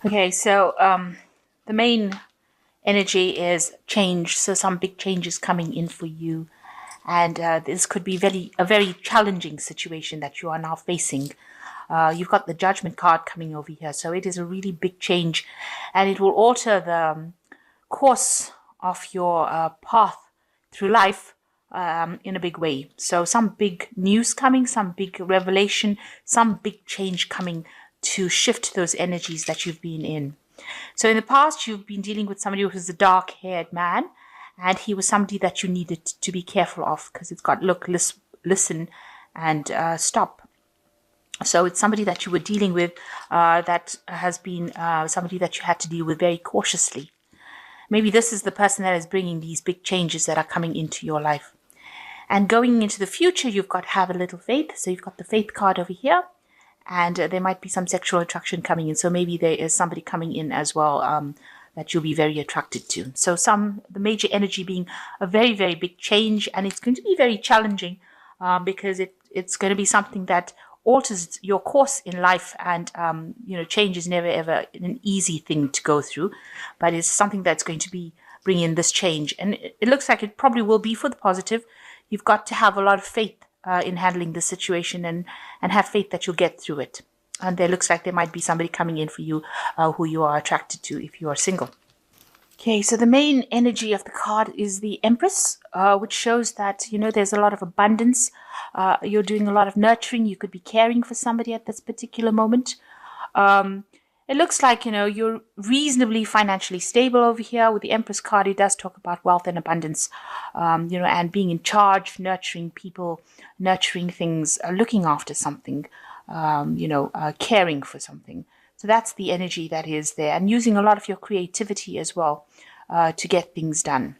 Okay, so the main energy is change. So some big changes coming in for you, and this could be a very challenging situation that you are now facing. You've got the Judgment card coming over here, so it is a really big change, and it will alter the course of your path through life in a big way. So some big news coming, some big revelation, some big change coming to shift those energies that you've been in. So in the past, you've been dealing with somebody who's a dark-haired man, and he was somebody that you needed to be careful of because it's got look, listen, and stop. So it's somebody that you were dealing with that has been somebody that you had to deal with very cautiously. Maybe this is the person that is bringing these big changes that are coming into your life. And going into the future, you've got to have a little faith. So you've got the faith card over here, and there might be some sexual attraction coming in. So maybe there is somebody coming in as well that you'll be very attracted to. So the major energy being a very, very big change, and it's going to be very challenging because it's going to be something that alters your course in life, and change is never ever an easy thing to go through, but it's something that's going to be bring in this change, and it looks like it probably will be for the positive. You've got to have a lot of faith in handling this situation, and have faith that you'll get through it. And there looks like there might be somebody coming in for you who you are attracted to if you are single. Okay, so the main energy of the card is the Empress, which shows that, there's a lot of abundance. You're doing a lot of nurturing. You could be caring for somebody at this particular moment. It looks like, you're reasonably financially stable over here. With the Empress card, it does talk about wealth and abundance, and being in charge, nurturing people, nurturing things, looking after something, caring for something. So that's the energy that is there, and using a lot of your creativity as well to get things done.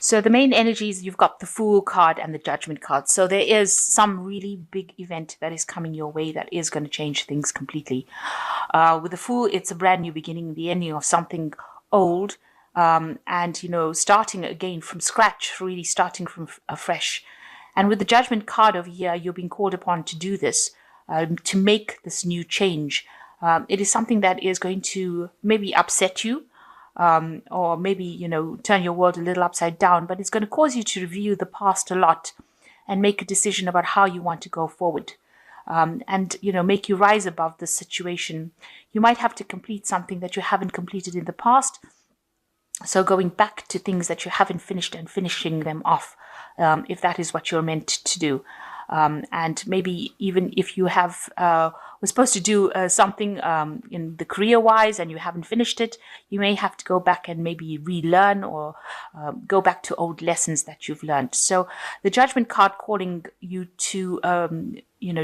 So the main energies, you've got the Fool card and the Judgment card. So there is some really big event that is coming your way that is going to change things completely. With the Fool, it's a brand new beginning, the ending of something old, and, starting again from scratch, really starting from afresh. And with the Judgment card over here, you're being called upon to do this, to make this new change. It is something that is going to maybe upset you, or maybe, turn your world a little upside down, but it's going to cause you to review the past a lot and make a decision about how you want to go forward. And, make you rise above this situation. You might have to complete something that you haven't completed in the past. So going back to things that you haven't finished and finishing them off, if that is what you're meant to do. And maybe even if you were supposed to do something in the career-wise and you haven't finished it, you may have to go back and maybe relearn or go back to old lessons that you've learned. So the Judgment card calling you to,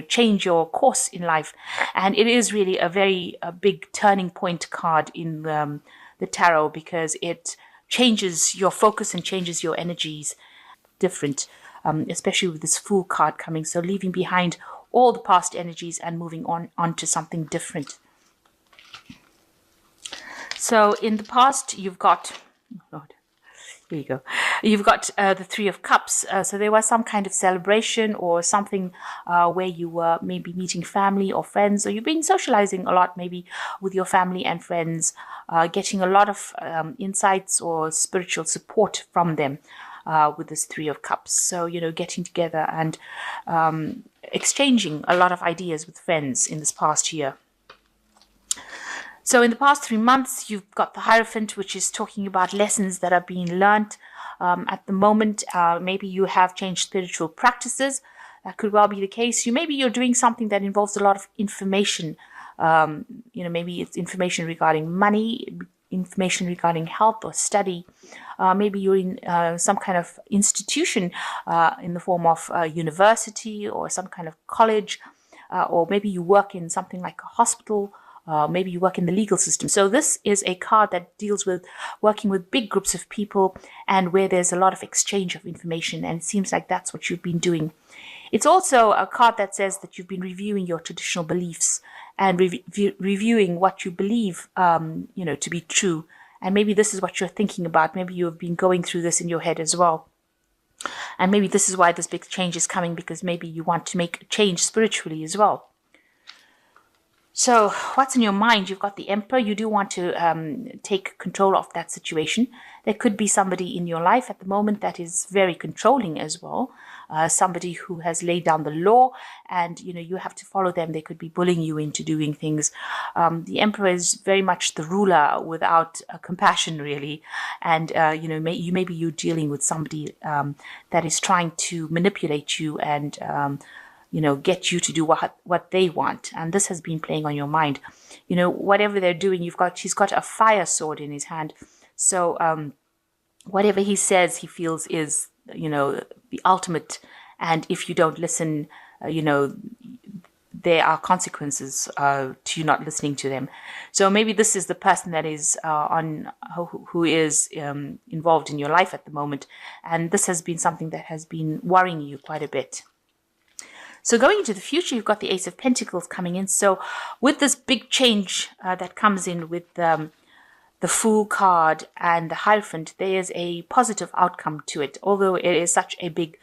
change your course in life. And it is really a big turning point card in the tarot, because it changes your focus and changes your energies different. Especially with this Fool card coming. So leaving behind all the past energies and moving on to something different. So in the past, you've got, oh Lord, here you go. You've got the Three of Cups. So there was some kind of celebration or something where you were maybe meeting family or friends, or you've been socializing a lot maybe with your family and friends, getting a lot of insights or spiritual support from them. With this Three of Cups. So, getting together and exchanging a lot of ideas with friends in this past year. So in the past 3 months, you've got the Hierophant, which is talking about lessons that are being learnt. At the moment, maybe you have changed spiritual practices. That could well be the case. Maybe you're doing something that involves a lot of information. Maybe it's information regarding money, information regarding health or study. Maybe you're in some kind of institution in the form of a university or some kind of college, or maybe you work in something like a hospital. Maybe you work in the legal system. So this is a card that deals with working with big groups of people and where there's a lot of exchange of information. And it seems like that's what you've been doing. It's also a card that says that you've been reviewing your traditional beliefs and reviewing what you believe, to be true. And maybe this is what you're thinking about. Maybe you've been going through this in your head as well. And maybe this is why this big change is coming, because maybe you want to make a change spiritually as well. So what's in your mind? You've got the Emperor. You do want to take control of that situation. There could be somebody in your life at the moment that is very controlling as well. Somebody who has laid down the law, and you have to follow them. They could be bullying you into doing things. The Emperor is very much the ruler without compassion, really. And maybe you're dealing with somebody that is trying to manipulate you and get you to do what they want. And this has been playing on your mind. Whatever they're doing, he's got a fire sword in his hand. So whatever he says, he feels is, the ultimate. And if you don't listen, there are consequences to you not listening to them. So maybe this is the person that is who is involved in your life at the moment. And this has been something that has been worrying you quite a bit. So going into the future, you've got the Ace of Pentacles coming in. So with this big change that comes in with the Fool card and the Hierophant, there is a positive outcome to it. Although it is such a big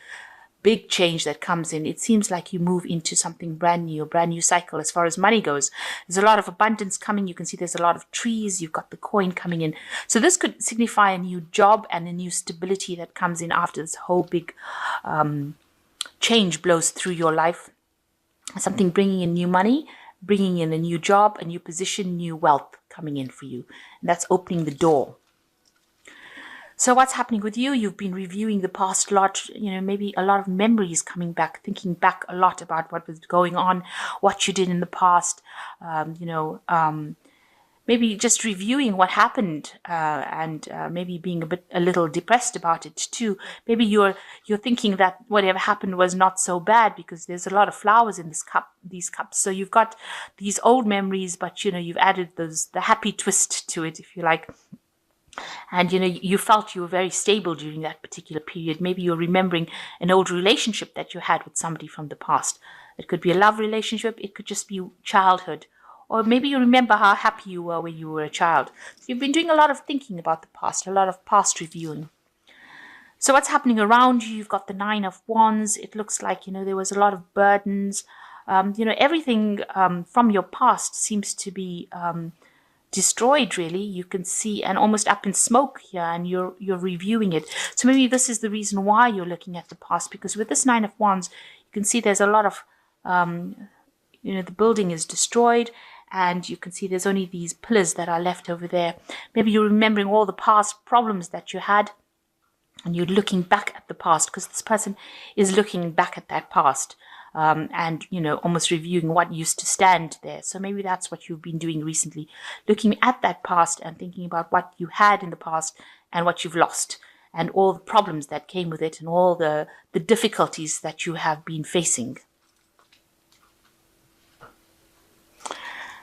change that comes in, it seems like you move into something brand new, a brand new cycle as far as money goes. There's a lot of abundance coming. You can see there's a lot of trees. You've got the coin coming in. So this could signify a new job and a new stability that comes in after this whole big change blows through your life. Something bringing in new money, bringing in a new job, a new position, new wealth coming in for you. And that's opening the door. So what's happening with you? You've been reviewing the past a lot, maybe a lot of memories coming back, thinking back a lot about what was going on, what you did in the past, maybe just reviewing what happened and maybe being a little depressed about it too. Maybe you're thinking that whatever happened was not so bad because there's a lot of flowers in these cups. So you've got these old memories, but you've added the happy twist to it, if you like. And you felt you were very stable during that particular period. Maybe you're remembering an old relationship that you had with somebody from the past. It could be a love relationship. It could just be childhood. Or maybe you remember how happy you were when you were a child. You've been doing a lot of thinking about the past, a lot of past reviewing. So what's happening around you? You've got the Nine of Wands. It looks like, there was a lot of burdens. Everything from your past seems to be destroyed, really. You can see, and almost up in smoke here, and you're reviewing it. So maybe this is the reason why you're looking at the past, because with this Nine of Wands, you can see there's a lot of, the building is destroyed, and you can see there's only these pillars that are left over there. Maybe you're remembering all the past problems that you had, and you're looking back at the past, because this person is looking back at that past. And almost reviewing what used to stand there. So maybe that's what you've been doing recently, looking at that past and thinking about what you had in the past and what you've lost and all the problems that came with it and all the difficulties that you have been facing.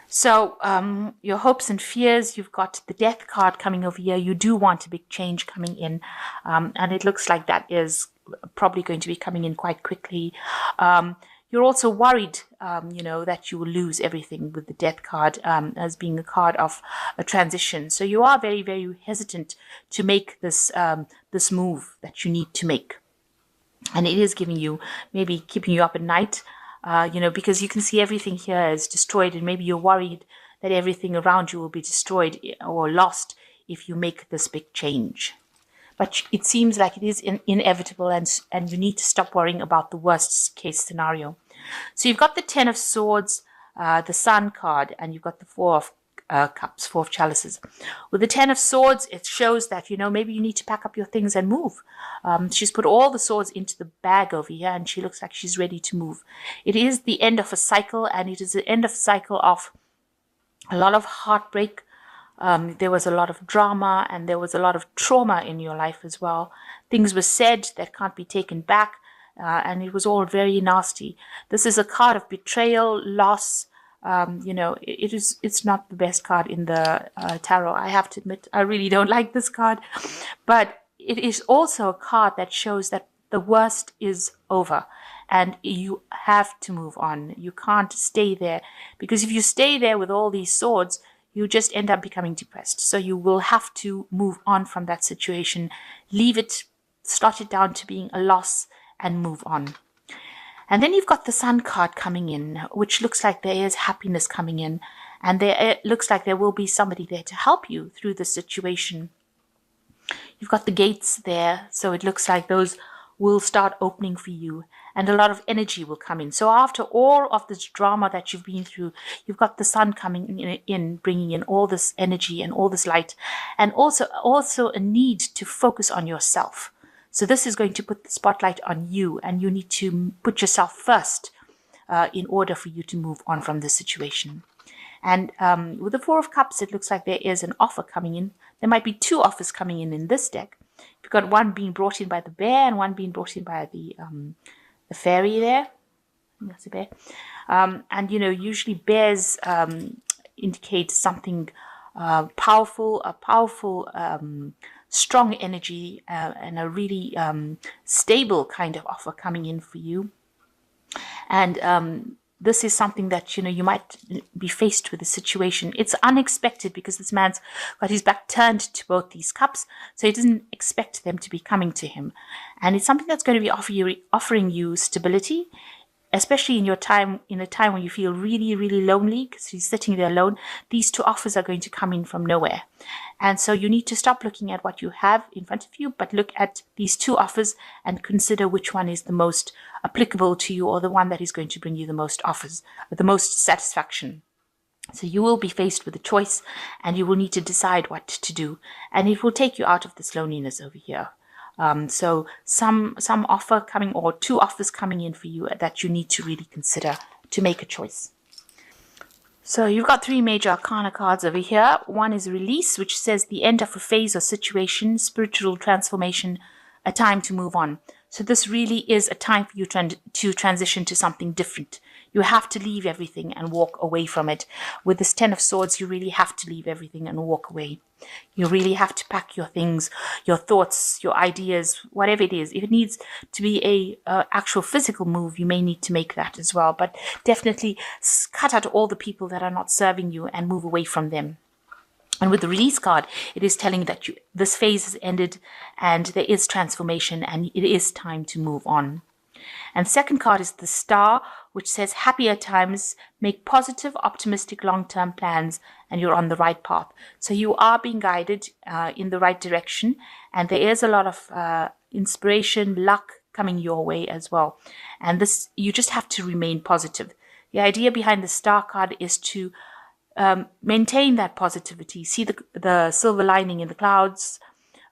So your hopes and fears, you've got the Death card coming over here. You do want a big change coming in, and it looks like that is probably going to be coming in quite quickly. You're also worried, that you will lose everything with the Death card as being a card of a transition. So you are very, very hesitant to make this move that you need to make. And it is giving you, maybe keeping you up at night, because you can see everything here is destroyed, and maybe you're worried that everything around you will be destroyed or lost if you make this big change. But it seems like it is inevitable, and you need to stop worrying about the worst case scenario. So you've got the Ten of Swords, the Sun card, and you've got the Four of Cups, Four of Chalices. With the Ten of Swords, it shows that, maybe you need to pack up your things and move. She's put all the swords into the bag over here, and she looks like she's ready to move. It is the end of a cycle, and it is the end of a cycle of a lot of heartbreak. There was a lot of drama, and there was a lot of trauma in your life as well. Things were said that can't be taken back, and it was all very nasty. This is a card of betrayal, loss. It's not the best card in the tarot. I have to admit, I really don't like this card. But it is also a card that shows that the worst is over, and you have to move on. You can't stay there, because if you stay there with all these swords, you just end up becoming depressed. So you will have to move on from that situation, leave it, start it down to being a loss, and move on. And then you've got the Sun card coming in, which looks like there is happiness coming in. And it looks like there will be somebody there to help you through the situation. You've got the gates there, so it looks like those will start opening for you, and a lot of energy will come in. So after all of this drama that you've been through, you've got the Sun coming in, bringing in all this energy and all this light, and also a need to focus on yourself. So this is going to put the spotlight on you, and you need to put yourself first in order for you to move on from this situation. And with the Four of Cups, it looks like there is an offer coming in. There might be two offers coming in this deck. You've got one being brought in by the bear and one being brought in by the fairy there. That's a bear. And, you know, usually bears indicate something powerful, strong energy and a really stable kind of offer coming in for you. And this is something that, you know, you might be faced with a situation. It's unexpected because this man's got his back turned to both these cups, so he doesn't expect them to be coming to him. And it's something that's going to be offering you stability, especially in a time when you feel really, really lonely because he's sitting there alone. These two offers are going to come in from nowhere. And so you need to stop looking at what you have in front of you, but look at these two offers and consider which one is the most applicable to you, or the one that is going to bring you the most offers, the most satisfaction. So you will be faced with a choice, and you will need to decide what to do. And it will take you out of this loneliness over here. So some offer coming, or two offers coming in for you that you need to really consider to make a choice. So you've got three major arcana cards over here. One is release, which says the end of a phase or situation, spiritual transformation, a time to move on. So this really is a time for you to transition to something different. You have to leave everything and walk away from it. With this Ten of Swords, you really have to leave everything and walk away. You really have to pack your things, your thoughts, your ideas, whatever it is. If it needs to be a actual physical move, you may need to make that as well. But definitely cut out all the people that are not serving you and move away from them. And with the release card, it is telling that this phase has ended and there is transformation and it is time to move on. And second card is the Star, which says happier times, make positive, optimistic, long-term plans, and you're on the right path. So you are being guided in the right direction, and there is a lot of inspiration, luck coming your way as well. And this, you just have to remain positive. The idea behind the Star card is to maintain that positivity, see the silver lining in the clouds,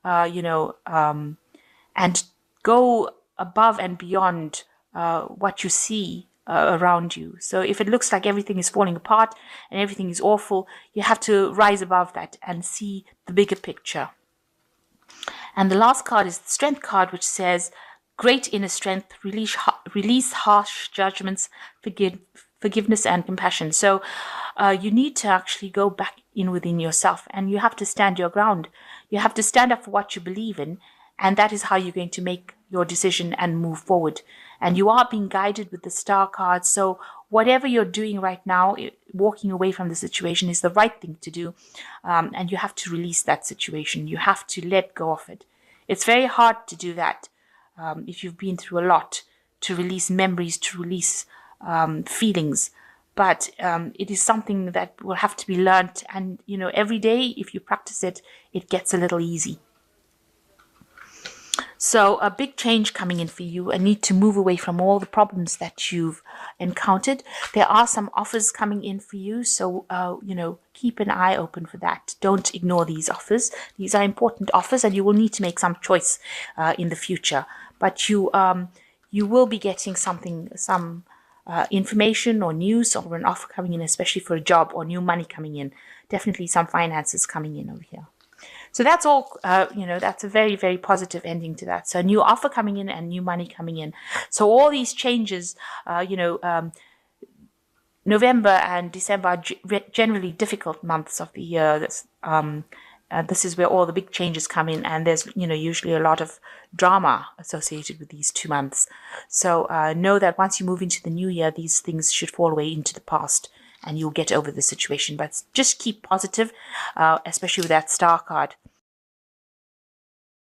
and go above and beyond what you see around you. So if it looks like everything is falling apart and everything is awful, you have to rise above that and see the bigger picture. And the last card is the Strength card, which says great inner strength, release harsh judgments, forgiveness and compassion. So you need to actually go back in within yourself, and you have to stand your ground. You have to stand up for what you believe in, and that is how you're going to make your decision and move forward. And you are being guided with the Star card. So whatever you're doing right now, walking away from the situation is the right thing to do. And you have to release that situation. You have to let go of it. It's very hard to do that if you've been through a lot, to release memories, to release feelings. But it is something that will have to be learned. And, you know, every day, if you practice it, it gets a little easy. So a big change coming in for you, a need to move away from all the problems that you've encountered. There are some offers coming in for you. So, keep an eye open for that. Don't ignore these offers. These are important offers, and you will need to make some choice in the future. But you will be getting some information or news or an offer coming in, especially for a job, or new money coming in. Definitely some finances coming in over here. So that's all, that's a very, very positive ending to that. So a new offer coming in and new money coming in. So all these changes, November and December are generally difficult months of the year. This is where all the big changes come in, and there's, usually a lot of drama associated with these 2 months. So know that once you move into the new year, these things should fall away into the past, and you'll get over the situation. But just keep positive, especially with that Star card.